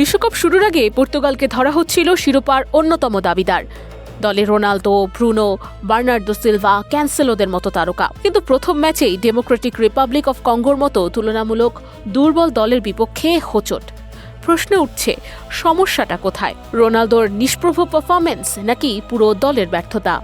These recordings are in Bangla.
বিশ্বকাপ শুরুর আগে পর্তুগালকে ধরা হচ্ছিল শিরোপার অন্যতম দাবিদার। দলে রোনালদো, ব্রুনো, বার্নার্ডো সিলভা, ক্যান্সেলোদের মতো তারকা। কিন্তু প্রথম ম্যাচেই ডেমোক্রেটিক রিপাবলিক অফ কঙ্গোর মতো তুলনামূলক দুর্বল দলের বিপক্ষে হোঁচট। প্রশ্ন উঠছে, সমস্যাটা কোথায়? রোনালদোর নিষ্প্রভ পারফরম্যান্স নাকি পুরো দলের ব্যর্থতা?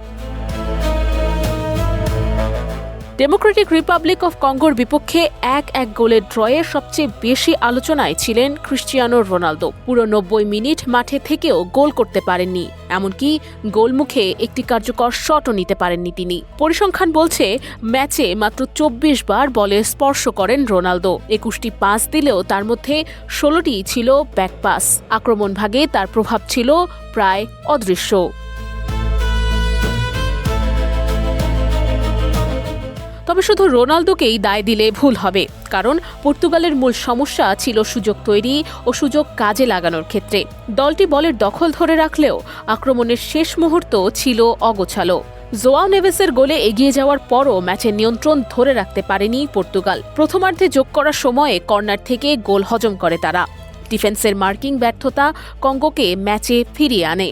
ডেমোক্রেটিক রিপাবলিক অফ কঙ্গোর বিপক্ষে 1-1 গোলের ড্রয়ে সবচেয়ে বেশি আলোচনায় ছিলেন ক্রিস্টিয়ানো রোনালদো। পুরো 90 মিনিট মাঠে থেকেও গোল করতে পারেননি, এমনকি গোলমুখে একটি কার্যকর শটও নিতে পারেননি তিনি। পরিসংখ্যান বলছে ম্যাচে মাত্র 24 বার বলে স্পর্শ করেন রোনালদো। 21টি পাস দিলেও তার মধ্যে 16টি ছিল ব্যাক পাস। আক্রমণ ভাগে তার প্রভাব ছিল প্রায় অদৃশ্য। তবে শুধু রোনালদোকেই দায় দিলে ভুল হবে, কারণ পর্তুগালের মূল সমস্যা ছিল সুযোগ তৈরি ও সুযোগ কাজে লাগানোর ক্ষেত্রে। দলটি বলের দখল ধরে রাখলেও আক্রমণের শেষ মুহূর্ত ছিল অগোছালো। জোয়াও নেভেসের গোলে এগিয়ে যাওয়ার পরও ম্যাচের নিয়ন্ত্রণ ধরে রাখতে পারেনি পর্তুগাল। প্রথমার্ধে যোগ করার সময়ে কর্নার থেকে গোল হজম করে তারা। ডিফেন্সের মার্কিং ব্যর্থতা কঙ্গোকে ম্যাচে ফিরিয়ে আনে।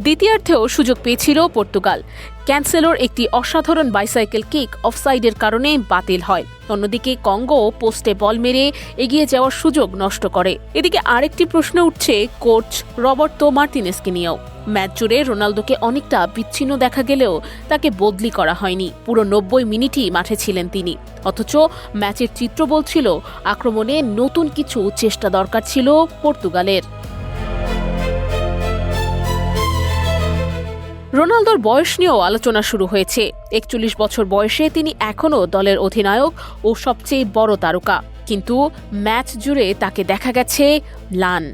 দ্বিতীয়ার্ধেও সুযোগ পেয়েছিল পর্তুগাল। ক্যান্সেলোর একটি অসাধারণ বাইসাইকেল কিক অফসাইডের কারণে বাতিল হয়। অন্যদিকে কঙ্গো পোস্টে বল মেরে এগিয়ে যাওয়ার সুযোগ নষ্ট করে। এদিকে আরেকটি প্রশ্ন উঠছে কোচ রবার্তো মার্টিনেজকে নিয়েও। ম্যাচ জুড়ে রোনালদোকে অনেকটা বিচ্ছিন্ন দেখা গেলেও তাকে বদলি করা হয়নি। পুরো 90 মিনিটই মাঠে ছিলেন তিনি। অথচ ম্যাচের চিত্র বলছিল আক্রমণে নতুন কিছু চেষ্টা দরকার ছিল পর্তুগালের। রোনালদোর বয়স নিয়েও আলোচনা শুরু হয়েছে। 41 বছর বয়সে তিনি এখনও দলের অধিনায়ক ও সবচেয়ে বড় তারকা, কিন্তু ম্যাচ জুড়ে তাকে দেখা গেছে ম্লান।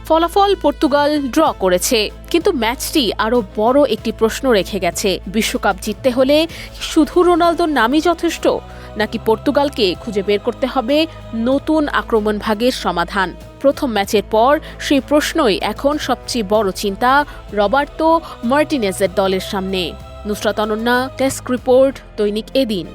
ফলাফল পর্তুগাল ড্র করেছে, কিন্তু ম্যাচটি আরও বড় একটি প্রশ্ন রেখে গেছে। বিশ্বকাপ জিততে হলে শুধু রোনালদোর নামই যথেষ্ট, নাকি পর্তুগালকে খুঁজে বের করতে হবে নতুন আক্রমণ ভাগের সমাধান? প্রথম ম্যাচের পর সেই প্রশ্নই এখন সবচেয়ে বড় চিন্তা রবার্তো মার্টিনেজের দলের সামনে। নুসরাত অনন্যা, ডেস্ক রিপোর্ট, দৈনিক এদিন।